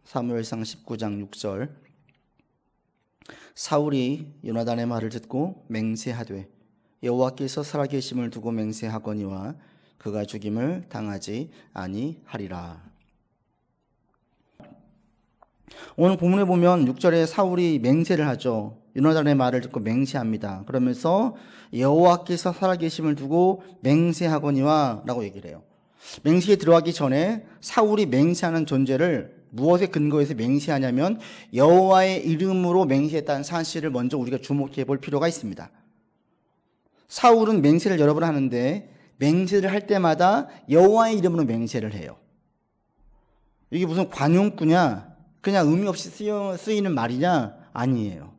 사무엘상 19장 6절. 사울이 요나단의 말을 듣고 맹세하되 여호와께서 살아계심을 두고 맹세하거니와 그가 죽임을 당하지 아니하리라. 오늘 본문에 보면 6절에 사울이 맹세를 하죠. 요나단의 말을 듣고 맹세합니다. 그러면서 여호와께서 살아계심을 두고 맹세하거니와 라고 얘기를 해요. 맹세에 들어가기 전에 사울이 맹세하는 존재를 무엇에 근거해서 맹세하냐면 여호와의 이름으로 맹세했다는 사실을 먼저 우리가 주목해 볼 필요가 있습니다. 사울은 맹세를 여러 번 하는데 맹세를 할 때마다 여호와의 이름으로 맹세를 해요. 이게 무슨 관용구냐, 그냥 의미 없이 쓰이는 말이냐? 아니에요.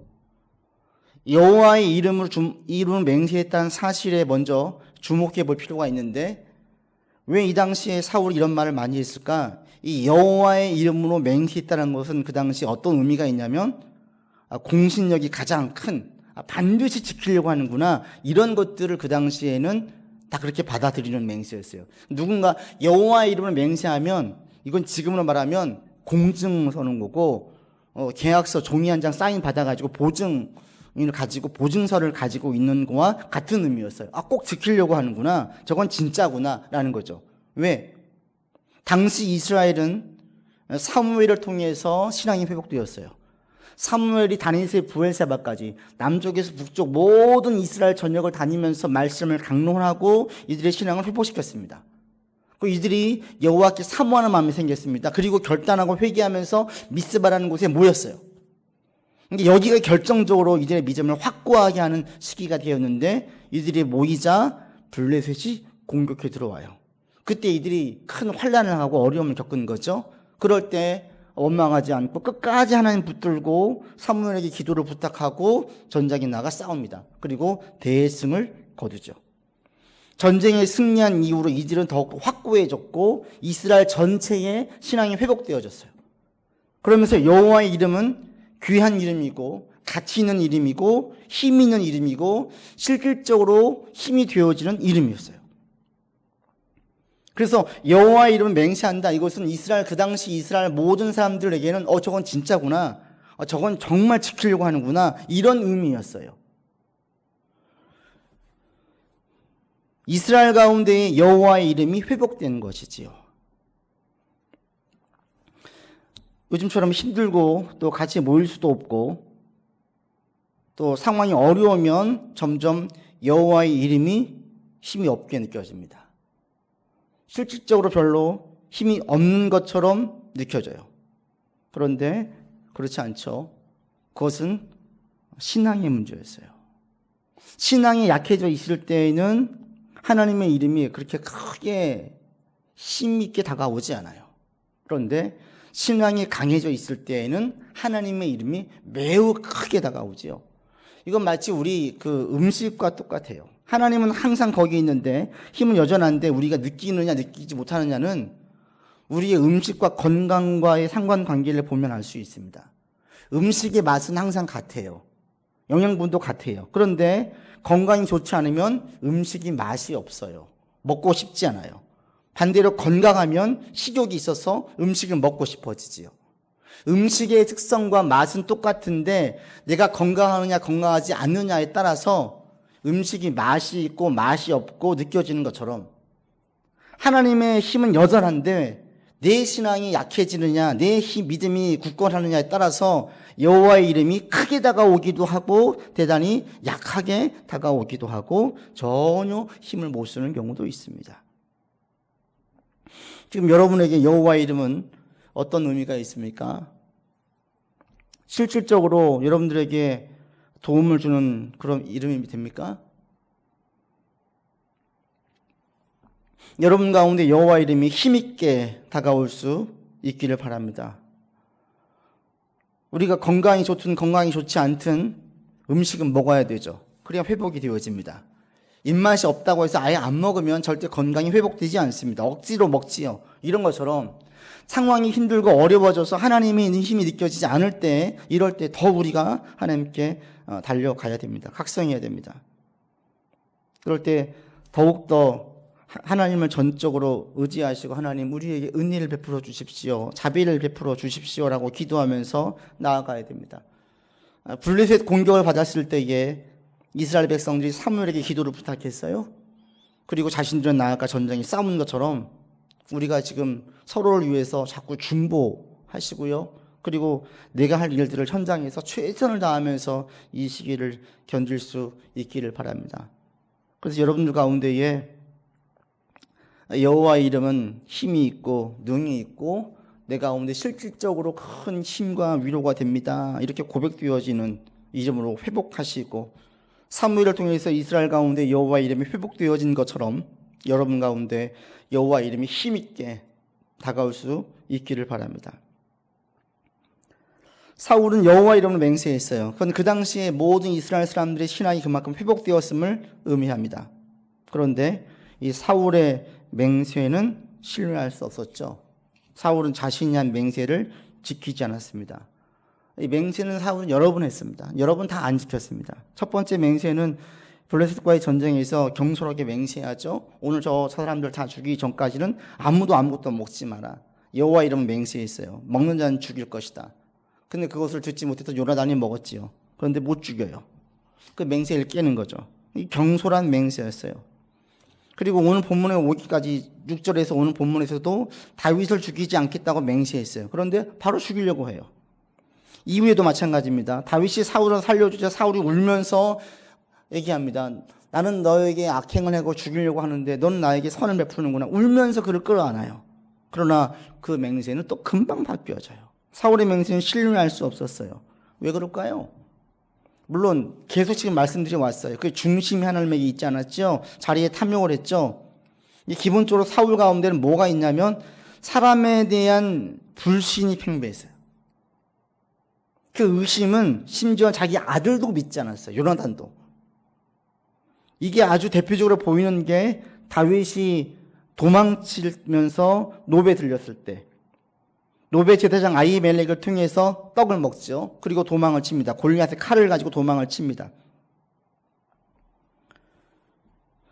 여호와의 이름으로 맹세했다는 사실에 먼저 주목해 볼 필요가 있는데 왜 이 당시에 사울이 이런 말을 많이 했을까? 이 여호와의 이름으로 맹세했다는 것은 그 당시 어떤 의미가 있냐면 공신력이 가장 큰, 반드시 지키려고 하는구나, 이런 것들을 그 당시에는 다 그렇게 받아들이는 맹세였어요. 누군가 여호와의 이름으로 맹세하면 이건 지금으로 말하면 공증 서는 거고, 계약서 종이 한 장 사인 받아가지고 보증서를 가지고 있는 거와 같은 의미였어요. 꼭 지키려고 하는구나, 저건 진짜구나 라는 거죠. 왜? 당시 이스라엘은 사무엘을 통해서 신앙이 회복되었어요. 사무엘이 다니엘에서 부엘세바까지 남쪽에서 북쪽 모든 이스라엘 전역을 다니면서 말씀을 강론하고 이들의 신앙을 회복시켰습니다. 이들이 여호와께 사모하는 마음이 생겼습니다. 그리고 결단하고 회개하면서 미스바라는 곳에 모였어요. 여기가 결정적으로 이들의 믿음을 확고하게 하는 시기가 되었는데 이들이 모이자 블레셋이 공격해 들어와요. 그때 이들이 큰 환난을 하고 어려움을 겪은 거죠. 그럴 때 원망하지 않고 끝까지 하나님 붙들고 사무엘에게 기도를 부탁하고 전장에 나가 싸웁니다. 그리고 대승을 거두죠. 전쟁에 승리한 이후로 이들은 더욱 확고해졌고 이스라엘 전체의 신앙이 회복되어졌어요. 그러면서 여호와의 이름은 귀한 이름이고 가치 있는 이름이고 힘 있는 이름이고 실질적으로 힘이 되어지는 이름이었어요. 그래서 여호와의 이름을 맹세한다. 이것은 이스라엘, 그 당시 이스라엘 모든 사람들에게는 저건 진짜구나, 저건 정말 지키려고 하는구나, 이런 의미였어요. 이스라엘 가운데 여호와의 이름이 회복되는 것이지요. 요즘처럼 힘들고 또 같이 모일 수도 없고 또 상황이 어려우면 점점 여호와의 이름이 힘이 없게 느껴집니다. 실질적으로 별로 힘이 없는 것처럼 느껴져요. 그런데 그렇지 않죠. 그것은 신앙의 문제였어요. 신앙이 약해져 있을 때에는 하나님의 이름이 그렇게 크게 힘 있게 다가오지 않아요. 그런데 신앙이 강해져 있을 때에는 하나님의 이름이 매우 크게 다가오지요. 이건 마치 우리 그 음식과 똑같아요. 하나님은 항상 거기 있는데 힘은 여전한데 우리가 느끼느냐 느끼지 못하느냐는 우리의 음식과 건강과의 상관관계를 보면 알 수 있습니다. 음식의 맛은 항상 같아요. 영양분도 같아요. 그런데 건강이 좋지 않으면 음식이 맛이 없어요. 먹고 싶지 않아요. 반대로 건강하면 식욕이 있어서 음식을 먹고 싶어지지요. 음식의 특성과 맛은 똑같은데 내가 건강하느냐 건강하지 않느냐에 따라서 음식이 맛이 있고 맛이 없고 느껴지는 것처럼 하나님의 힘은 여전한데 내 신앙이 약해지느냐, 내 믿음이 굳건하느냐에 따라서 여호와의 이름이 크게 다가오기도 하고 대단히 약하게 다가오기도 하고 전혀 힘을 못 쓰는 경우도 있습니다. 지금 여러분에게 여호와의 이름은 어떤 의미가 있습니까? 실질적으로 여러분들에게 도움을 주는 그런 이름이 됩니까? 여러분 가운데 여호와 이름이 힘있게 다가올 수 있기를 바랍니다. 우리가 건강이 좋든 건강이 좋지 않든 음식은 먹어야 되죠. 그래야 회복이 되어집니다. 입맛이 없다고 해서 아예 안 먹으면 절대 건강이 회복되지 않습니다. 억지로 먹지요. 이런 것처럼 상황이 힘들고 어려워져서 하나님의 힘이 느껴지지 않을 때, 이럴 때 더 우리가 하나님께 달려가야 됩니다. 각성해야 됩니다. 그럴 때 더욱더 하나님을 전적으로 의지하시고 하나님 우리에게 은혜를 베풀어 주십시오. 자비를 베풀어 주십시오라고 기도하면서 나아가야 됩니다. 블레셋 공격을 받았을 때에 이스라엘 백성들이 사무엘에게 기도를 부탁했어요. 그리고 자신들은 나아가 전쟁에 싸우는 것처럼 우리가 지금 서로를 위해서 자꾸 중보하시고요. 그리고 내가 할 일들을 현장에서 최선을 다하면서 이 시기를 견딜 수 있기를 바랍니다. 그래서 여러분들 가운데에 여호와의 이름은 힘이 있고 능이 있고 내 가운데 실질적으로 큰 힘과 위로가 됩니다. 이렇게 고백되어지는 이름으로 회복하시고 사무엘을 통해서 이스라엘 가운데 여호와의 이름이 회복되어진 것처럼 여러분 가운데 여호와의 이름이 힘있게 다가올 수 있기를 바랍니다. 사울은 여호와 이름으로 맹세했어요. 그건 그 당시에 모든 이스라엘 사람들의 신앙이 그만큼 회복되었음을 의미합니다. 그런데 이 사울의 맹세는 신뢰할 수 없었죠. 사울은 자신이 한 맹세를 지키지 않았습니다. 이 맹세는 사울은 여러 번 했습니다. 여러 번 다 안 지켰습니다. 첫 번째 맹세는 블레셋과의 전쟁에서 경솔하게 맹세하죠. 오늘 저 사람들 다 죽이기 전까지는 아무것도 먹지 마라. 여호와 이름은 맹세했어요. 먹는 자는 죽일 것이다. 근데 그것을 듣지 못해서 요나단이 먹었지요. 그런데 못 죽여요. 그 맹세를 깨는 거죠. 이 경솔한 맹세였어요. 그리고 오늘 본문에 오기까지 6절에서 오늘 본문에서도 다윗을 죽이지 않겠다고 맹세했어요. 그런데 바로 죽이려고 해요. 이후에도 마찬가지입니다. 다윗이 사울을 살려주자 사울이 울면서 얘기합니다. 나는 너에게 악행을 하고 죽이려고 하는데 넌 나에게 선을 베푸는구나. 울면서 그를 끌어안아요. 그러나 그 맹세는 또 금방 바뀌어져요. 사울의 맹세는 신뢰할 수 없었어요. 왜 그럴까요? 물론 계속 지금 말씀드려 왔어요. 그 중심이 하나님에게 있지 않았죠. 자리에 탐욕을 했죠. 기본적으로 사울 가운데는 뭐가 있냐면 사람에 대한 불신이 팽배했어요. 그 의심은 심지어 자기 아들도 믿지 않았어요. 요나단도. 이게 아주 대표적으로 보이는 게 다윗이 도망치면서 노베 들렸을 때 노베 제사장 아히멜렉을 통해서 떡을 먹죠. 그리고 도망을 칩니다. 골리앗의 칼을 가지고 도망을 칩니다.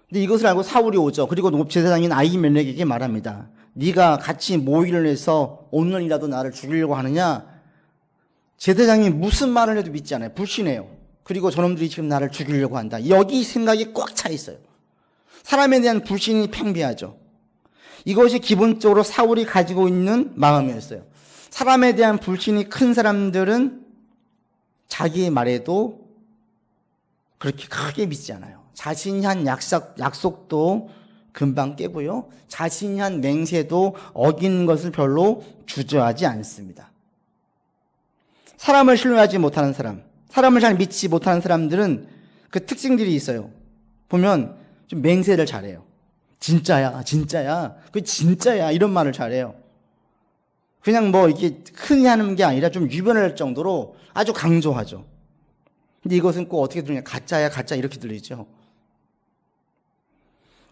근데 이것을 알고 사울이 오죠. 그리고 노베 제사장인 아히멜렉에게 말합니다. 네가 같이 모의를 해서 오늘이라도 나를 죽이려고 하느냐? 제사장이 무슨 말을 해도 믿지 않아요. 불신해요. 그리고 저놈들이 지금 나를 죽이려고 한다. 여기 생각이 꽉 차 있어요. 사람에 대한 불신이 팽배하죠. 이것이 기본적으로 사울이 가지고 있는 마음이었어요. 사람에 대한 불신이 큰 사람들은 자기의 말에도 그렇게 크게 믿지 않아요. 자신이 한 약속도 금방 깨고요. 자신이 한 맹세도 어기는 것을 별로 주저하지 않습니다. 사람을 신뢰하지 못하는 사람, 사람을 잘 믿지 못하는 사람들은 그 특징들이 있어요. 보면 좀 맹세를 잘해요. 진짜야, 진짜야, 그 진짜야 이런 말을 잘해요. 그냥 뭐 이렇게 흔히 하는 게 아니라 좀 유별날 정도로 아주 강조하죠. 근데 이것은 꼭 어떻게 들리냐? 가짜야, 가짜 이렇게 들리죠.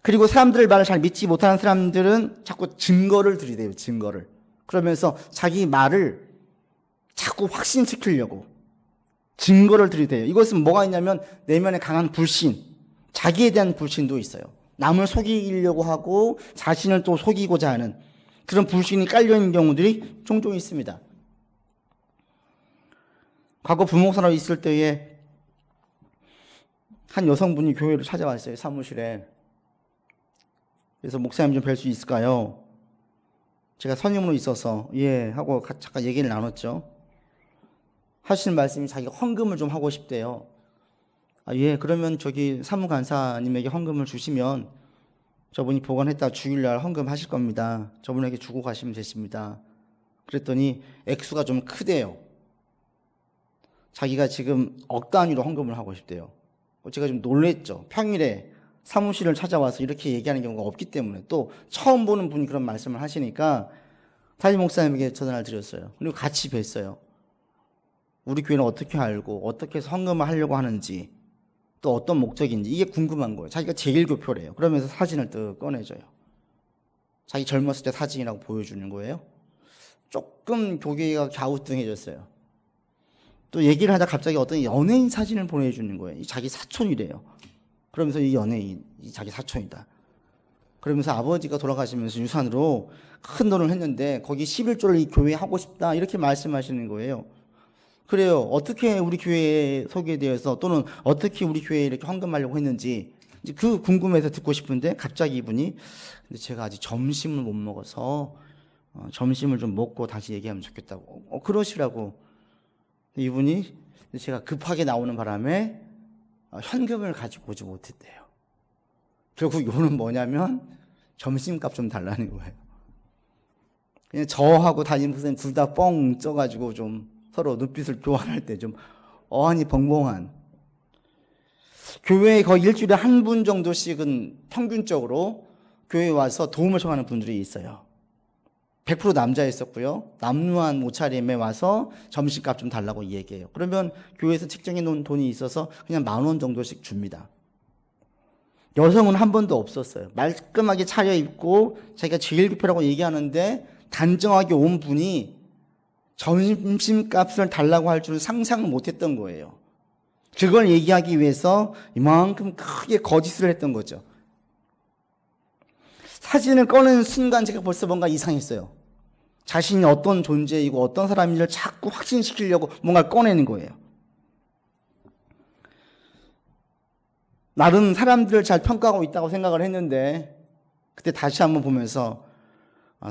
그리고 사람들의 말을 잘 믿지 못하는 사람들은 자꾸 증거를 들이대요. 증거를. 그러면서 자기 말을 자꾸 확신시키려고 증거를 들이대요. 이것은 뭐가 있냐면 내면에 강한 불신, 자기에 대한 불신도 있어요. 남을 속이려고 하고 자신을 또 속이고자 하는 그런 불신이 깔려있는 경우들이 종종 있습니다. 과거 부목사로 있을 때에 한 여성분이 교회를 찾아왔어요. 사무실에. 그래서 목사님 좀 뵐 수 있을까요? 제가 선임으로 있어서 예 하고 잠깐 얘기를 나눴죠. 하시는 말씀이 자기가 헌금을 좀 하고 싶대요. 예, 그러면 저기 사무간사님에게 헌금을 주시면 저분이 보관했다 주일날 헌금하실 겁니다. 저분에게 주고 가시면 되십니다. 그랬더니 액수가 좀 크대요. 자기가 지금 억 단위로 헌금을 하고 싶대요. 제가 좀 놀랬죠. 평일에 사무실을 찾아와서 이렇게 얘기하는 경우가 없기 때문에 또 처음 보는 분이 그런 말씀을 하시니까 담임 목사님에게 전화를 드렸어요. 그리고 같이 뵀어요. 우리 교회는 어떻게 알고 어떻게 해서 헌금을 하려고 하는지 또 어떤 목적인지 이게 궁금한 거예요. 자기가 제1교표래요. 그러면서 사진을 또 꺼내줘요. 자기 젊었을 때 사진이라고 보여주는 거예요. 조금 교계가 갸우뚱해졌어요. 또 얘기를 하다 갑자기 어떤 연예인 사진을 보내주는 거예요. 자기 사촌이래요. 그러면서 이 연예인, 이 자기 사촌이다. 그러면서 아버지가 돌아가시면서 유산으로 큰 돈을 했는데 거기 11조를 이 교회에 하고 싶다 이렇게 말씀하시는 거예요. 그래요. 어떻게 우리 교회 소개되어서 또는 어떻게 우리 교회에 이렇게 헌금하려고 했는지 이제 그 궁금해서 듣고 싶은데 갑자기 이분이 근데 제가 아직 점심을 못 먹어서 점심을 좀 먹고 다시 얘기하면 좋겠다고 그러시라고. 이분이 제가 급하게 나오는 바람에 현금을 가지고 오지 못했대요. 결국 요는 뭐냐면 점심값 좀 달라는 거예요. 그냥 저하고 담임 선생님 둘 다 뻥 쪄가지고 좀 서로 눈빛을 교환할 때 좀 어안이 벙벙한. 교회에 거의 일주일에 한 분 정도씩은 평균적으로 교회에 와서 도움을 청하는 분들이 있어요. 100% 남자였었고요. 남루한 옷차림에 와서 점심값 좀 달라고 얘기해요. 그러면 교회에서 책정해 놓은 돈이 있어서 그냥 10,000원 정도씩 줍니다. 여성은 한 번도 없었어요. 말끔하게 차려입고 자기가 제일 급하라고 얘기하는데 단정하게 온 분이 점심값을 달라고 할 줄은 상상을 못했던 거예요. 그걸 얘기하기 위해서 이만큼 크게 거짓을 했던 거죠. 사진을 꺼내는 순간 제가 벌써 뭔가 이상했어요. 자신이 어떤 존재이고 어떤 사람인지를 자꾸 확신시키려고 뭔가를 꺼내는 거예요. 나름 사람들을 잘 평가하고 있다고 생각을 했는데 그때 다시 한번 보면서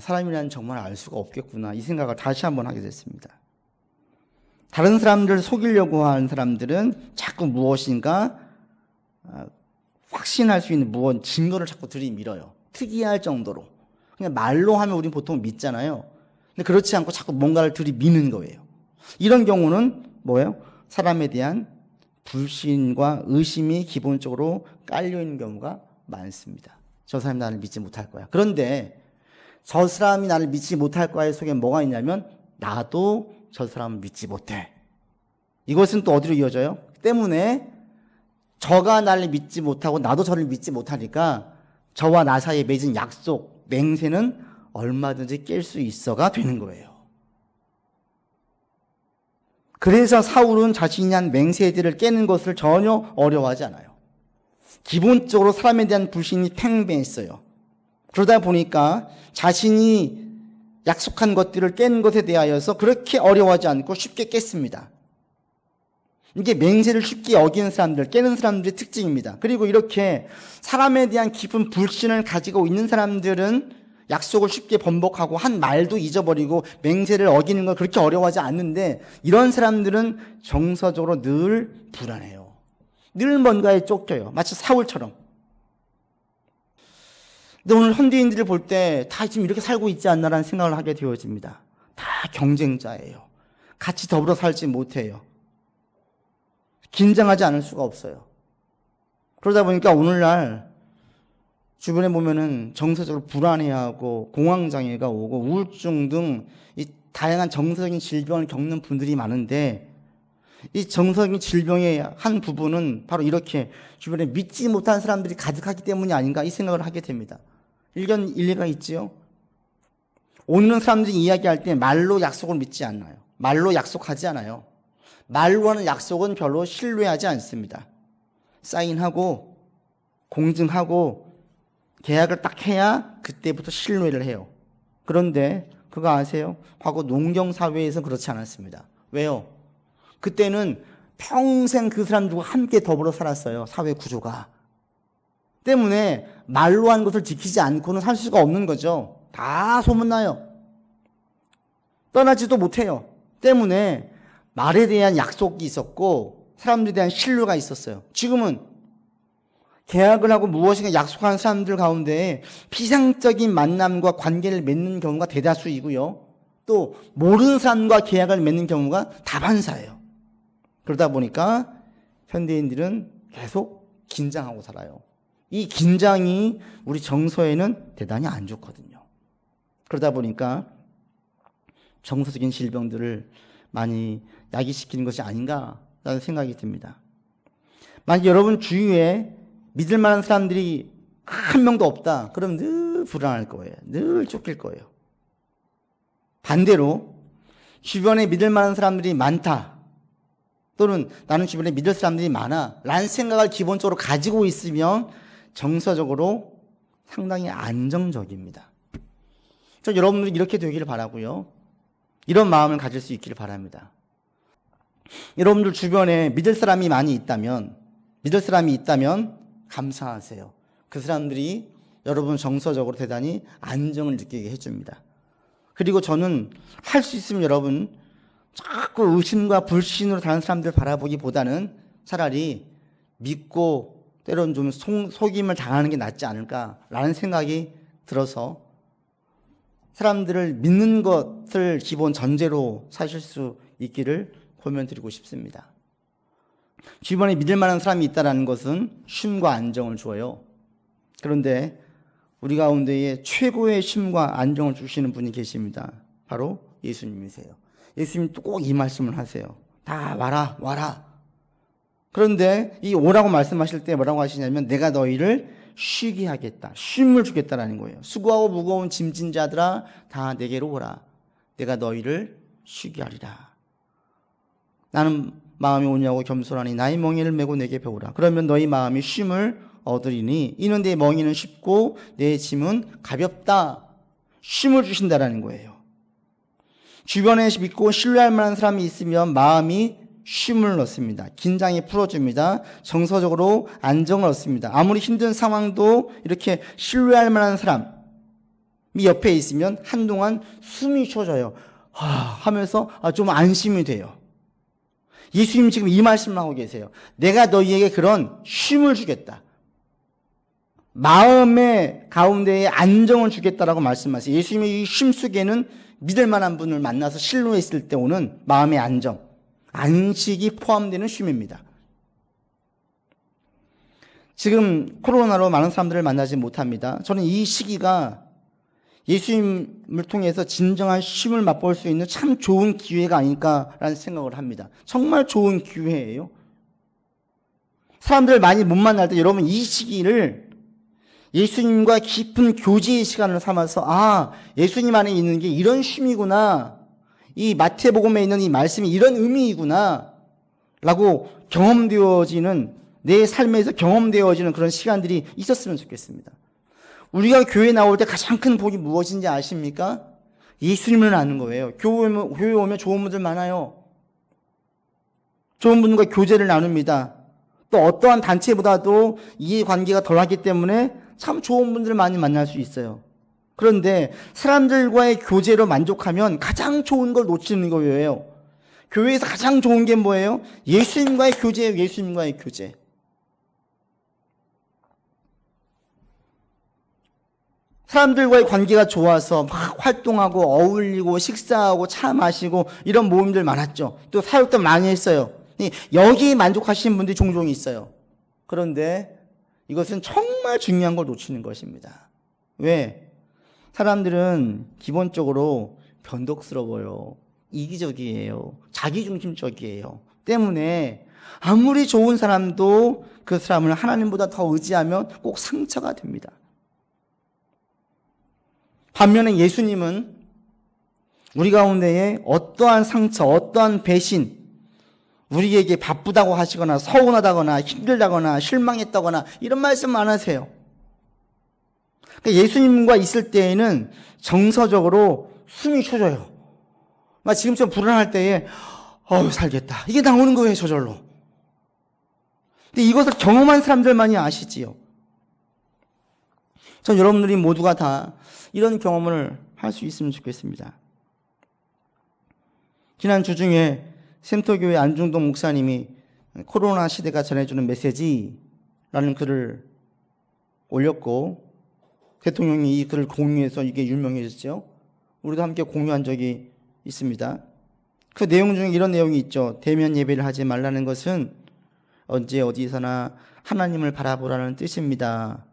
사람이란 정말 알 수가 없겠구나 이 생각을 다시 한번 하게 됐습니다. 다른 사람들을 속이려고 하는 사람들은 자꾸 무엇인가 확신할 수 있는 무언 증거를 자꾸 들이밀어요. 특이할 정도로. 그냥 말로 하면 우리는 보통 믿잖아요. 근데 그렇지 않고 자꾸 뭔가를 들이미는 거예요. 이런 경우는 뭐예요? 사람에 대한 불신과 의심이 기본적으로 깔려있는 경우가 많습니다. 저 사람이 나를 믿지 못할 거야. 그런데 저 사람이 나를 믿지 못할 거야 속에 뭐가 있냐면 나도 저 사람을 믿지 못해. 이것은 또 어디로 이어져요? 때문에 저가 나를 믿지 못하고 나도 저를 믿지 못하니까 저와 나 사이에 맺은 약속, 맹세는 얼마든지 깰 수 있어가 되는 거예요. 그래서 사울은 자신이 한 맹세들을 깨는 것을 전혀 어려워하지 않아요. 기본적으로 사람에 대한 불신이 팽배했어요. 그러다 보니까 자신이 약속한 것들을 깬 것에 대하여서 그렇게 어려워하지 않고 쉽게 깼습니다. 이게 맹세를 쉽게 어기는 사람들, 깨는 사람들의 특징입니다. 그리고 이렇게 사람에 대한 깊은 불신을 가지고 있는 사람들은 약속을 쉽게 번복하고 한 말도 잊어버리고 맹세를 어기는 걸 그렇게 어려워하지 않는데 이런 사람들은 정서적으로 늘 불안해요. 늘 뭔가에 쫓겨요. 마치 사울처럼. 근데 오늘 현대인들을 볼 때 다 지금 이렇게 살고 있지 않나라는 생각을 하게 되어집니다. 다 경쟁자예요. 같이 더불어 살지 못해요. 긴장하지 않을 수가 없어요. 그러다 보니까 오늘날 주변에 보면은 정서적으로 불안해하고 공황장애가 오고 우울증 등 이 다양한 정서적인 질병을 겪는 분들이 많은데 이 정서적인 질병의 한 부분은 바로 이렇게 주변에 믿지 못한 사람들이 가득하기 때문이 아닌가 이 생각을 하게 됩니다. 일리가 있지요. 오늘은 사람들이 이야기할 때 말로 약속을 믿지 않아요. 말로 약속하지 않아요. 말로 하는 약속은 별로 신뢰하지 않습니다. 사인하고 공증하고 계약을 딱 해야 그때부터 신뢰를 해요. 그런데 그거 아세요? 과거 농경사회에서 그렇지 않았습니다. 왜요? 그때는 평생 그 사람들과 함께 더불어 살았어요. 사회 구조가. 때문에 말로 한 것을 지키지 않고는 살 수가 없는 거죠. 다 소문나요. 떠나지도 못해요. 때문에 말에 대한 약속이 있었고 사람들에 대한 신뢰가 있었어요. 지금은 계약을 하고 무엇인가 약속하는 사람들 가운데 피상적인 만남과 관계를 맺는 경우가 대다수이고요. 또 모르는 사람과 계약을 맺는 경우가 다반사예요. 그러다 보니까 현대인들은 계속 긴장하고 살아요. 이 긴장이 우리 정서에는 대단히 안 좋거든요. 그러다 보니까 정서적인 질병들을 많이 야기시키는 것이 아닌가라는 생각이 듭니다. 만약 여러분 주위에 믿을 만한 사람들이 한 명도 없다. 그럼 늘 불안할 거예요. 늘 쫓길 거예요. 반대로 주변에 믿을 만한 사람들이 많다. 또는 나는 주변에 믿을 사람들이 많아. 라는 생각을 기본적으로 가지고 있으면 정서적으로 상당히 안정적입니다. 여러분들이 이렇게 되기를 바라고요. 이런 마음을 가질 수 있기를 바랍니다. 여러분들 주변에 믿을 사람이 있다면 감사하세요. 그 사람들이 여러분 정서적으로 대단히 안정을 느끼게 해줍니다. 그리고 저는 할 수 있으면 여러분 자꾸 의심과 불신으로 다른 사람들 바라보기보다는 차라리 믿고 때로는 좀 속임을 당하는 게 낫지 않을까라는 생각이 들어서 사람들을 믿는 것을 기본 전제로 사실 수 있기를 권면드리고 싶습니다. 주변에 믿을 만한 사람이 있다는 것은 쉼과 안정을 주어요. 그런데 우리 가운데에 최고의 쉼과 안정을 주시는 분이 계십니다. 바로 예수님이세요. 예수님이 또 꼭 이 말씀을 하세요. 다 와라. 그런데 이 오라고 말씀하실 때 뭐라고 하시냐면 내가 너희를 쉬게 하겠다. 쉼을 주겠다라는 거예요. 수고하고 무거운 짐진 자들아 다 내게로 오라. 내가 너희를 쉬게 하리라. 나는 마음이 오냐고 겸손하니 나의 멍에를 메고 내게 배우라. 그러면 너희 마음이 쉼을 얻으리니 이는 내 멍에는 쉽고 내 짐은 가볍다. 쉼을 주신다라는 거예요. 주변에 믿고 신뢰할 만한 사람이 있으면 마음이 쉼을 얻습니다. 긴장이 풀어줍니다. 정서적으로 안정을 얻습니다. 아무리 힘든 상황도 이렇게 신뢰할 만한 사람이 옆에 있으면 한동안 숨이 쉬어져요. 하면서 좀 안심이 돼요. 예수님 지금 이 말씀을 하고 계세요. 내가 너희에게 그런 쉼을 주겠다. 마음의 가운데에 안정을 주겠다라고 말씀하세요. 예수님의 이 쉼 속에는 믿을 만한 분을 만나서 신뢰했을 때 오는 마음의 안식이 포함되는 쉼입니다. 지금 코로나로 많은 사람들을 만나지 못합니다. 저는 이 시기가 예수님을 통해서 진정한 쉼을 맛볼 수 있는 참 좋은 기회가 아닐까라는 생각을 합니다. 정말 좋은 기회예요. 사람들 많이 못 만날 때 여러분 이 시기를 예수님과 깊은 교제의 시간을 삼아서 예수님 안에 있는 게 이런 쉼이구나. 이 마태복음에 있는 이 말씀이 이런 의미이구나 라고 경험되어지는 내 삶에서 경험되어지는 그런 시간들이 있었으면 좋겠습니다. 우리가 교회 나올 때 가장 큰 복이 무엇인지 아십니까? 예수님을 아는 거예요. 교회 오면 좋은 분들 많아요. 좋은 분들과 교제를 나눕니다. 또 어떠한 단체보다도 이해관계가 덜하기 때문에 참 좋은 분들을 많이 만날 수 있어요. 그런데 사람들과의 교제로 만족하면 가장 좋은 걸 놓치는 거예요. 교회에서 가장 좋은 게 뭐예요? 예수님과의 교제예요. 예수님과의 교제. 사람들과의 관계가 좋아서 막 활동하고 어울리고 식사하고 차 마시고 이런 모임들 많았죠. 또 사역도 많이 했어요. 여기에 만족하시는 분들이 종종 있어요. 그런데 이것은 정말 중요한 걸 놓치는 것입니다. 왜? 사람들은 기본적으로 변덕스러워요. 이기적이에요. 자기중심적이에요. 때문에 아무리 좋은 사람도 그 사람을 하나님보다 더 의지하면 꼭 상처가 됩니다. 반면에 예수님은 우리 가운데에 어떠한 상처, 어떠한 배신, 우리에게 바쁘다고 하시거나 서운하다거나 힘들다거나 실망했다거나 이런 말씀 안 하세요. 예수님과 있을 때에는 정서적으로 숨이 쉬어져요. 지금처럼 불안할 때에 살겠다. 이게 나오는 거예요, 저절로. 근데 이것을 경험한 사람들만이 아시지요. 전 여러분들이 모두가 다 이런 경험을 할 수 있으면 좋겠습니다. 지난 주 중에 샘터교회 안중동 목사님이 코로나 시대가 전해주는 메시지라는 글을 올렸고 대통령이 이 글을 공유해서 이게 유명해졌죠. 우리도 함께 공유한 적이 있습니다. 그 내용 중에 이런 내용이 있죠. 대면 예배를 하지 말라는 것은 언제 어디서나 하나님을 바라보라는 뜻입니다.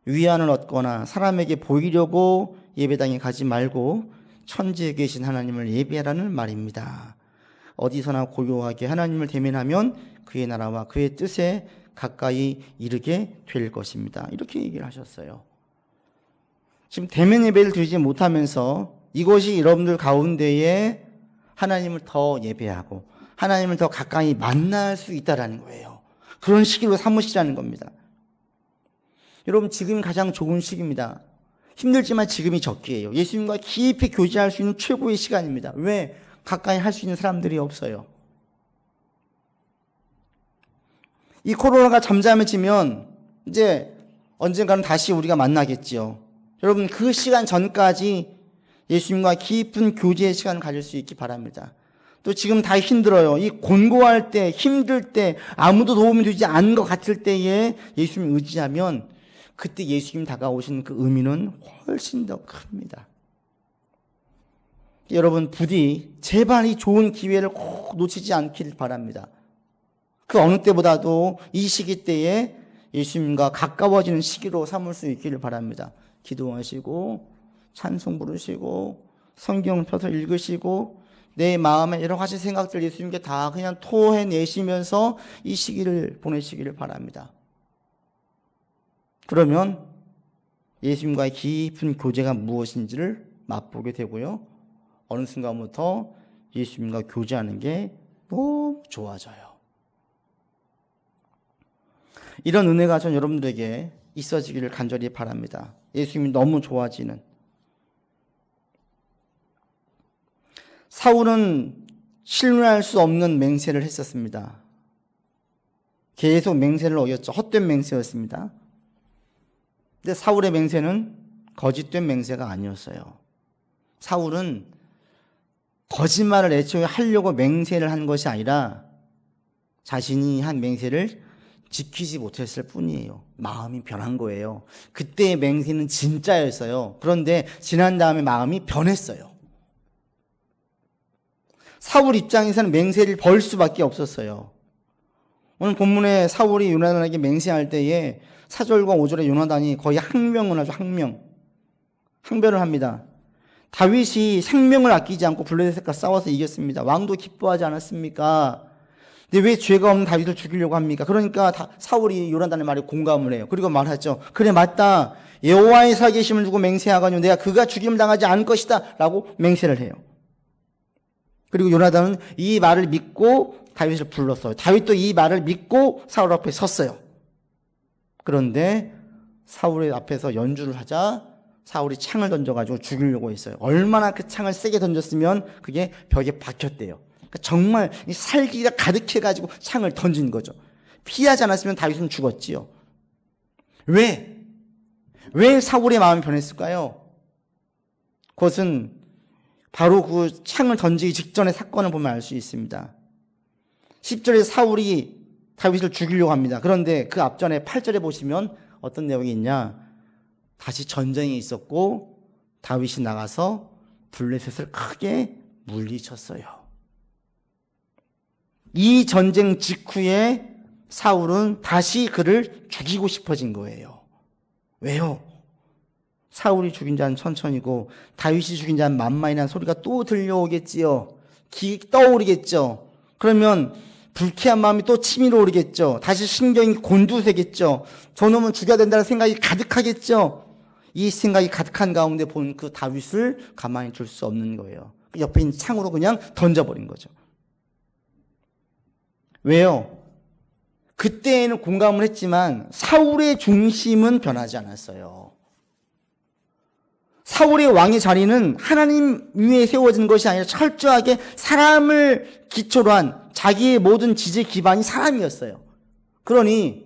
위안을 얻거나 사람에게 보이려고 예배당에 가지 말고 천지에 계신 하나님을 예배하라는 말입니다. 어디서나 고요하게 하나님을 대면하면 그의 나라와 그의 뜻에 가까이 이르게 될 것입니다. 이렇게 얘기를 하셨어요. 지금 대면 예배를 드리지 못하면서 이것이 여러분들 가운데에 하나님을 더 예배하고 하나님을 더 가까이 만날 수 있다는 거예요. 그런 시기로 삼으시라는 겁니다. 여러분, 지금이 가장 좋은 시기입니다. 힘들지만 지금이 적기예요. 예수님과 깊이 교제할 수 있는 최고의 시간입니다. 왜? 가까이 할 수 있는 사람들이 없어요. 이 코로나가 잠잠해지면 이제 언젠가는 다시 우리가 만나겠지요. 여러분, 그 시간 전까지 예수님과 깊은 교제의 시간을 가질 수 있기 바랍니다. 또 지금 다 힘들어요. 이 곤고할 때, 힘들 때, 아무도 도움이 되지 않은 것 같을 때에 예수님 의지하면 그때 예수님 다가오시는 그 의미는 훨씬 더 큽니다. 여러분, 부디 제발 이 좋은 기회를 꼭 놓치지 않길 바랍니다. 그 어느 때보다도 이 시기 때에 예수님과 가까워지는 시기로 삼을 수 있기를 바랍니다. 기도하시고 찬송 부르시고 성경 펴서 읽으시고 내 마음에 여러 가지 생각들 예수님께 다 그냥 토해내시면서 이 시기를 보내시기를 바랍니다. 그러면 예수님과의 깊은 교제가 무엇인지를 맛보게 되고요. 어느 순간부터 예수님과 교제하는 게 너무 좋아져요. 이런 은혜가 전 여러분들에게 있어지기를 간절히 바랍니다. 예수님이 너무 좋아지는. 사울은 신뢰할 수 없는 맹세를 했었습니다. 계속 맹세를 어겼죠. 헛된 맹세였습니다. 근데 사울의 맹세는 거짓된 맹세가 아니었어요. 사울은 거짓말을 애초에 하려고 맹세를 한 것이 아니라 자신이 한 맹세를 지키지 못했을 뿐이에요. 마음이 변한 거예요. 그때의 맹세는 진짜였어요. 그런데 지난 다음에 마음이 변했어요. 사울 입장에서는 맹세를 벌 수밖에 없었어요. 오늘 본문에 사울이 요나단에게 맹세할 때에 4절과 5절에 요나단이 거의 항명을 하죠. 항변을 합니다. 다윗이 생명을 아끼지 않고 블레셋과 싸워서 이겼습니다. 왕도 기뻐하지 않았습니까? 근데 왜 죄가 없는 다윗을 죽이려고 합니까? 그러니까 사울이 요나단의 말에 공감을 해요. 그리고 말하죠. 그래, 맞다. 여호와의 살아계심을 두고 맹세하거니와 내가 그가 죽임을 당하지 않을 것이다 라고 맹세를 해요. 그리고 요나단은 이 말을 믿고 다윗을 불렀어요. 다윗도 이 말을 믿고 사울 앞에 섰어요. 그런데 사울의 앞에서 연주를 하자 사울이 창을 던져가지고 죽이려고 했어요. 얼마나 그 창을 세게 던졌으면 그게 벽에 박혔대요. 그러니까 정말 살기가 가득해가지고 창을 던진 거죠. 피하지 않았으면 다윗은 죽었지요. 왜 사울의 마음이 변했을까요? 그것은 바로 그 창을 던지기 직전의 사건을 보면 알 수 있습니다. 10절에 사울이 다윗을 죽이려고 합니다. 그런데 그 앞전에 8절에 보시면 어떤 내용이 있냐? 다시 전쟁이 있었고 다윗이 나가서 블레셋을 크게 물리쳤어요. 이 전쟁 직후에 사울은 다시 그를 죽이고 싶어진 거예요. 왜요? 사울이 죽인 자는 천천히고 다윗이 죽인 자는 만만이라는 소리가 또 들려오겠지요. 떠오르겠죠. 그러면 불쾌한 마음이 또 치밀어 오르겠죠. 다시 신경이 곤두세겠죠. 저놈은 죽여야 된다는 생각이 가득하겠죠. 이 생각이 가득한 가운데 본 그 다윗을 가만히 둘 수 없는 거예요. 옆에 있는 창으로 그냥 던져버린 거죠. 왜요? 그때에는 공감을 했지만 사울의 중심은 변하지 않았어요. 사울의 왕의 자리는 하나님 위에 세워진 것이 아니라 철저하게 사람을 기초로 한 자기의 모든 지지 기반이 사람이었어요. 그러니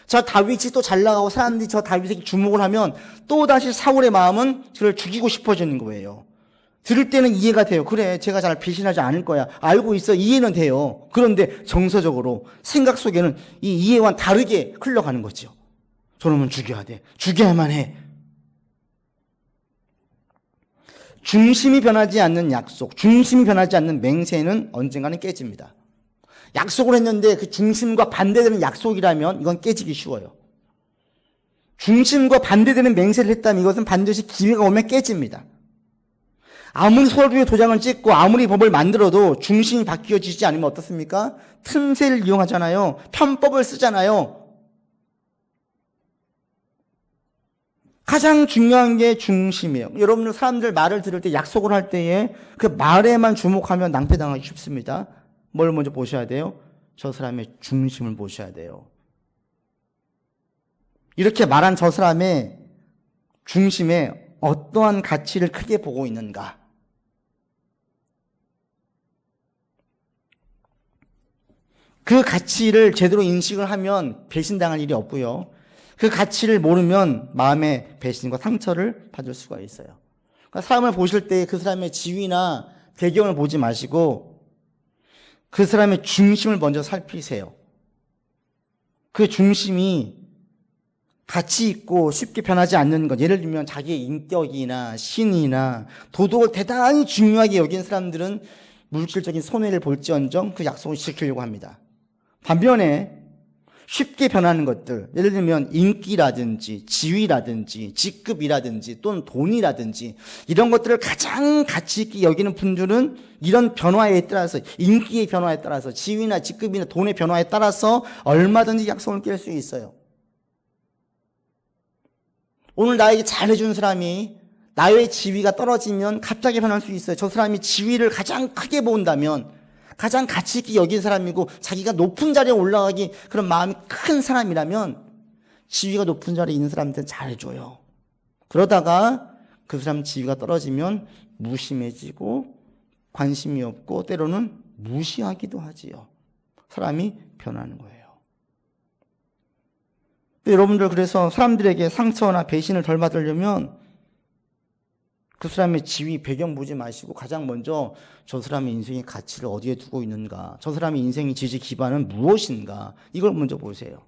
저 다윗이 또 잘 나가고 사람들이 저 다윗에게 주목을 하면 또다시 사울의 마음은 그를 죽이고 싶어지는 거예요. 들을 때는 이해가 돼요. 그래, 제가 잘 배신하지 않을 거야. 알고 있어. 이해는 돼요. 그런데 정서적으로 생각 속에는 이 이해와는 다르게 흘러가는 거죠. 저놈은 죽여야 돼. 죽여야만 해. 중심이 변하지 않는 약속, 중심이 변하지 않는 맹세는 언젠가는 깨집니다. 약속을 했는데 그 중심과 반대되는 약속이라면 이건 깨지기 쉬워요. 중심과 반대되는 맹세를 했다면 이것은 반드시 기회가 오면 깨집니다. 아무리 서류에 도장을 찍고 아무리 법을 만들어도 중심이 바뀌어지지 않으면 어떻습니까? 틈새를 이용하잖아요. 편법을 쓰잖아요. 가장 중요한 게 중심이에요. 여러분들 사람들 말을 들을 때 약속을 할 때에 그 말에만 주목하면 낭패당하기 쉽습니다. 뭘 먼저 보셔야 돼요? 저 사람의 중심을 보셔야 돼요. 이렇게 말한 저 사람의 중심에 어떠한 가치를 크게 보고 있는가? 그 가치를 제대로 인식을 하면 배신당할 일이 없고요. 그 가치를 모르면 마음의 배신과 상처를 받을 수가 있어요. 그러니까 사람을 보실 때 그 사람의 지위나 배경을 보지 마시고 그 사람의 중심을 먼저 살피세요. 그 중심이 가치 있고 쉽게 변하지 않는 것, 예를 들면 자기의 인격이나 신이나 도덕을 대단히 중요하게 여긴 사람들은 물질적인 손해를 볼지언정 그 약속을 지키려고 합니다. 반면에 쉽게 변하는 것들, 예를 들면 인기라든지 지위라든지 직급이라든지 또는 돈이라든지 이런 것들을 가장 가치 있게 여기는 분들은 이런 변화에 따라서, 인기의 변화에 따라서, 지위나 직급이나 돈의 변화에 따라서 얼마든지 약속을 깰 수 있어요. 오늘 나에게 잘해준 사람이 나의 지위가 떨어지면 갑자기 변할 수 있어요. 저 사람이 지위를 가장 크게 본다면, 가장 가치 있게 여긴 사람이고 자기가 높은 자리에 올라가기 그런 마음이 큰 사람이라면 지위가 높은 자리에 있는 사람한테는 잘해줘요. 그러다가 그 사람 지위가 떨어지면 무심해지고 관심이 없고 때로는 무시하기도 하지요. 사람이 변하는 거예요. 여러분들, 그래서 사람들에게 상처나 배신을 덜 받으려면 그 사람의 지위, 배경 보지 마시고 가장 먼저 저 사람의 인생의 가치를 어디에 두고 있는가, 저 사람의 인생의 지지 기반은 무엇인가, 이걸 먼저 보세요.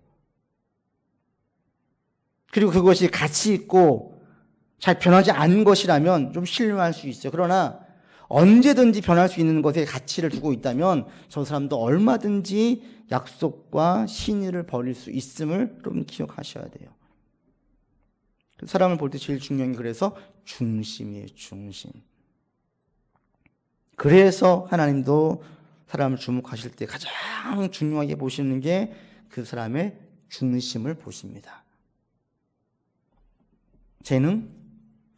그리고 그것이 가치 있고 잘 변하지 않은 것이라면 좀 신뢰할 수 있어요. 그러나 언제든지 변할 수 있는 것에 가치를 두고 있다면 저 사람도 얼마든지 약속과 신의를 버릴 수 있음을 여러분 기억하셔야 돼요. 사람을 볼 때 제일 중요한 게 그래서 중심이에요. 중심. 그래서 하나님도 사람을 주목하실 때 가장 중요하게 보시는 게 그 사람의 중심을 보십니다. 재능?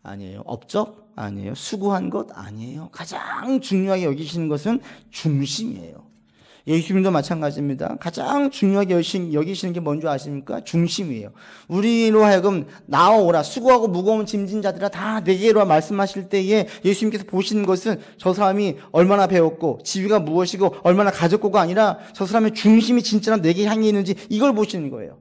아니에요. 업적? 아니에요. 수고한 것? 아니에요. 가장 중요하게 여기시는 것은 중심이에요. 예수님도 마찬가지입니다. 가장 중요하게 여기시는 게 뭔지 아십니까? 중심이에요. 우리로 하여금 나아오라, 수고하고 무거운 짐진 자들아 다 내게로 말씀하실 때에 예수님께서 보시는 것은 저 사람이 얼마나 배웠고 지위가 무엇이고 얼마나 가졌고가 아니라 저 사람의 중심이 진짜로 내게 향해 있는지 이걸 보시는 거예요.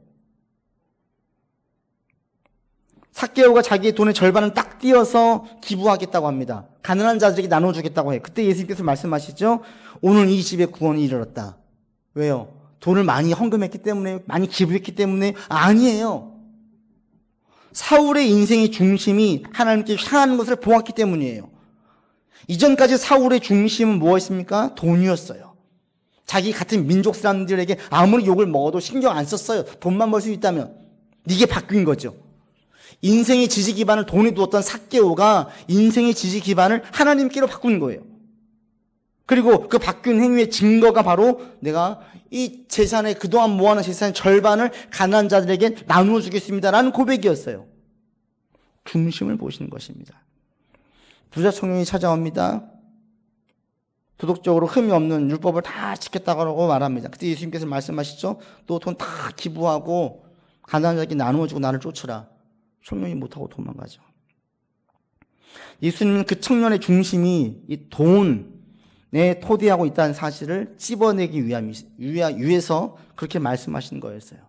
삭개오가 자기의 돈의 절반을 딱 띄어서 기부하겠다고 합니다. 가난한 자들에게 나눠주겠다고 해요. 그때 예수님께서 말씀하시죠. 오늘 이 집에 구원이 이르렀다. 왜요? 돈을 많이 헌금했기 때문에, 많이 기부했기 때문에? 아니에요. 사울의 인생의 중심이 하나님께 향하는 것을 보았기 때문이에요. 이전까지 사울의 중심은 무엇입니까? 돈이었어요. 자기 같은 민족 사람들에게 아무리 욕을 먹어도 신경 안 썼어요. 돈만 벌 수 있다면. 이게 바뀐 거죠. 인생의 지지 기반을 돈에 두었던 삭개오가 인생의 지지 기반을 하나님께로 바꾼 거예요. 그리고 그 바뀐 행위의 증거가 바로 내가 이 재산의, 그동안 모아놓은 재산의 절반을 가난한 자들에게 나누어 주겠습니다라는 고백이었어요. 중심을 보시는 것입니다. 부자 청년이 찾아옵니다. 도덕적으로 흠이 없는 율법을 다 지켰다고 말합니다. 그때 예수님께서 말씀하시죠. 또 돈 다 기부하고 가난한 자에게 나누어 주고 나를 쫓으라. 청년이 못하고 도망가죠. 예수님은 그 청년의 중심이 이 돈에 토대하고 있다는 사실을 찝어내기 위해서 그렇게 말씀하신 거였어요.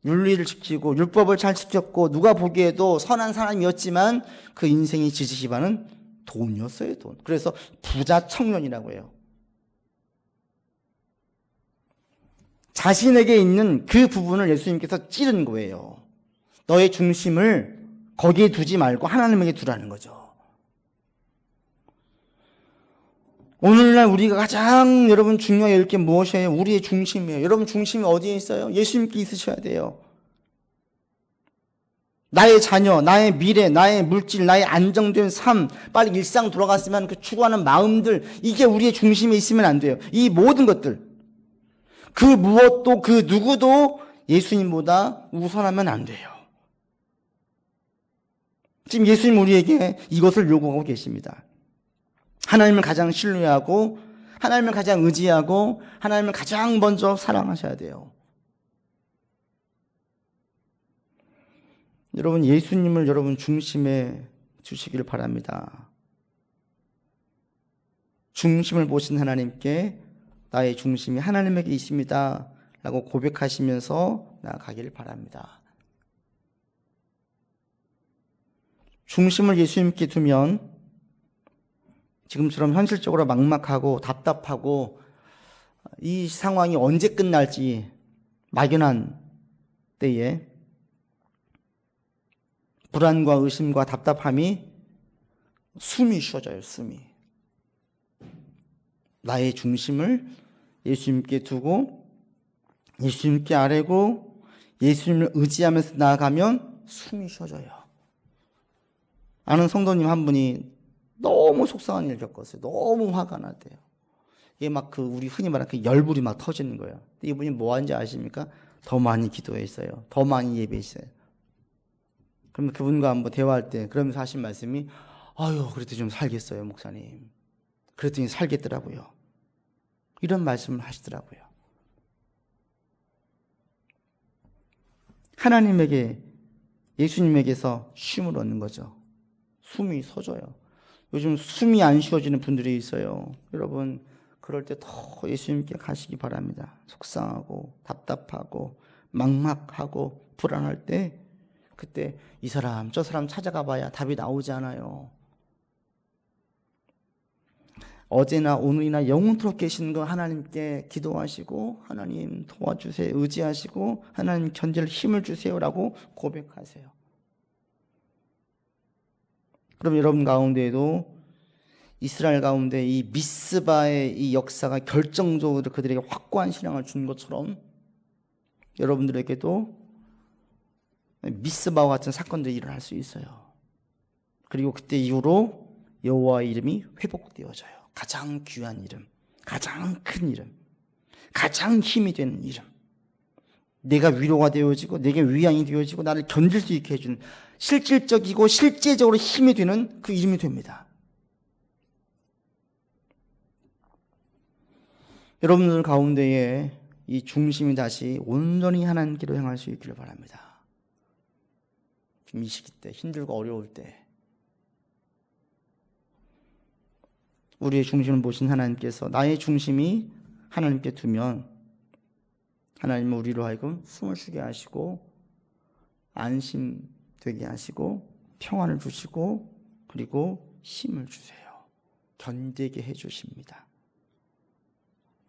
윤리를 지키고 율법을 잘 지켰고 누가 보기에도 선한 사람이었지만 그 인생의 지지 기반은 돈이었어요. 돈. 그래서 부자 청년이라고 해요. 자신에게 있는 그 부분을 예수님께서 찌른 거예요. 너의 중심을 거기에 두지 말고 하나님에게 두라는 거죠. 오늘날 우리가 가장 여러분 중요하게 여길 게 무엇이에요? 우리의 중심이에요. 여러분 중심이 어디에 있어요? 예수님께 있으셔야 돼요. 나의 자녀, 나의 미래, 나의 물질, 나의 안정된 삶, 빨리 일상 돌아갔으면 그 추구하는 마음들, 이게 우리의 중심에 있으면 안 돼요. 이 모든 것들, 그 무엇도 그 누구도 예수님보다 우선하면 안 돼요. 지금 예수님 우리에게 이것을 요구하고 계십니다. 하나님을 가장 신뢰하고 하나님을 가장 의지하고 하나님을 가장 먼저 사랑하셔야 돼요. 여러분, 예수님을 여러분 중심에 두시길 바랍니다. 중심을 보신 하나님께 나의 중심이 하나님에게 있습니다 라고 고백하시면서 나아가길 바랍니다. 중심을 예수님께 두면 지금처럼 현실적으로 막막하고 답답하고 이 상황이 언제 끝날지 막연한 때에 불안과 의심과 답답함이 숨이 쉬어져요. 숨이. 나의 중심을 예수님께 두고 예수님께 아뢰고 예수님을 의지하면서 나아가면 숨이 쉬어져요. 아는 성도님 한 분이 너무 속상한 일을 겪었어요. 너무 화가 났대요. 이게 막 우리 흔히 말하는 그 열불이 막 터지는 거예요. 이분이 뭐 하는지 아십니까? 더 많이 기도했어요. 더 많이 예배했어요. 그러면 그분과 한번 대화할 때 그러면서 하신 말씀이 아유, 그래도 좀 살겠어요, 목사님. 그랬더니 살겠더라고요. 이런 말씀을 하시더라고요. 하나님에게, 예수님에게서 쉼을 얻는 거죠. 숨이 서져요. 요즘 숨이 안 쉬어지는 분들이 있어요. 여러분, 그럴 때 더 예수님께 가시기 바랍니다. 속상하고 답답하고 막막하고 불안할 때 그때 이 사람 저 사람 찾아가 봐야 답이 나오지 않아요. 어제나 오늘이나 영원토록 계시는 거 하나님께 기도하시고 하나님 도와주세요 의지하시고 하나님 견딜 힘을 주세요라고 고백하세요. 그럼 여러분 가운데에도 이스라엘 가운데 이 미스바의 이 역사가 결정적으로 그들에게 확고한 신앙을 준 것처럼 여러분들에게도 미스바와 같은 사건들이 일어날 수 있어요. 그리고 그때 이후로 여호와의 이름이 회복되어져요. 가장 귀한 이름, 가장 큰 이름, 가장 힘이 되는 이름, 내가 위로가 되어지고 내게 위안이 되어지고 나를 견딜 수 있게 해주는 실질적이고 실제적으로 힘이 되는 그 이름이 됩니다. 여러분들 가운데에 이 중심이 다시 온전히 하나님께로 향할 수 있기를 바랍니다. 이 시기 때, 힘들고 어려울 때 우리의 중심을 보신 하나님께서 나의 중심이 하나님께 두면 하나님은 우리로 하여금 숨을 쉬게 하시고 안심되게 하시고 평안을 주시고 그리고 힘을 주세요. 견디게 해주십니다.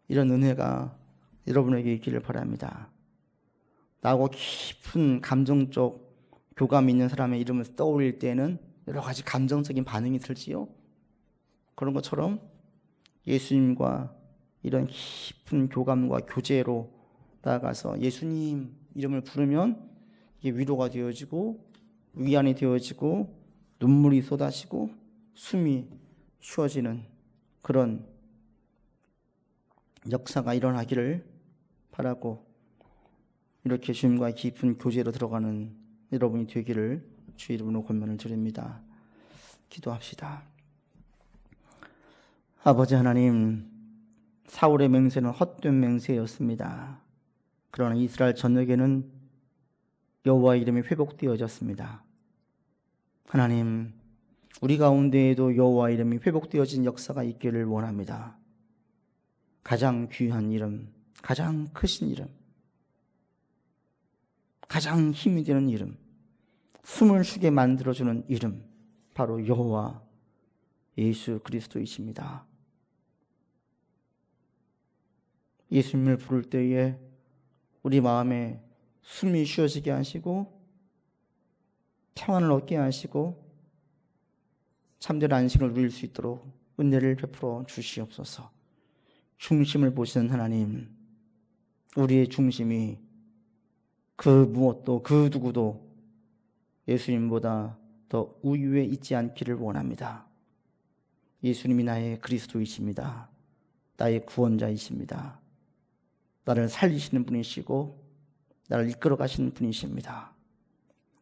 이런 은혜가 여러분에게 있기를 바랍니다. 나하고 깊은 감정적 교감이 있는 사람의 이름을 떠올릴 때는 여러 가지 감정적인 반응이 들지요. 그런 것처럼 예수님과 이런 깊은 교감과 교제로 나아가서 예수님 이름을 부르면 이게 위로가 되어지고 위안이 되어지고 눈물이 쏟아지고 숨이 쉬어지는 그런 역사가 일어나기를 바라고 이렇게 주님과 깊은 교제로 들어가는 여러분이 되기를 주 이름으로 권면을 드립니다. 기도합시다. 아버지 하나님, 사울의 맹세는 헛된 맹세였습니다. 그러나 이스라엘 전역에는 여호와의 이름이 회복되어졌습니다. 하나님, 우리 가운데에도 여호와의 이름이 회복되어진 역사가 있기를 원합니다. 가장 귀한 이름, 가장 크신 이름, 가장 힘이 되는 이름, 숨을 쉬게 만들어주는 이름, 바로 여호와 예수 그리스도이십니다. 예수님을 부를 때에 우리 마음에 숨이 쉬어지게 하시고 평안을 얻게 하시고 참된 안식을 누릴 수 있도록 은혜를 베풀어 주시옵소서. 중심을 보시는 하나님, 우리의 중심이 그 무엇도 그 누구도 예수님보다 더 우위에 있지 않기를 원합니다. 예수님이 나의 그리스도이십니다. 나의 구원자이십니다. 나를 살리시는 분이시고 나를 이끌어 가시는 분이십니다.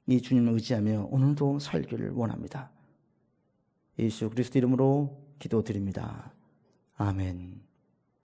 이 주님을 의지하며 오늘도 살기를 원합니다. 예수 그리스도 이름으로 기도드립니다. 아멘.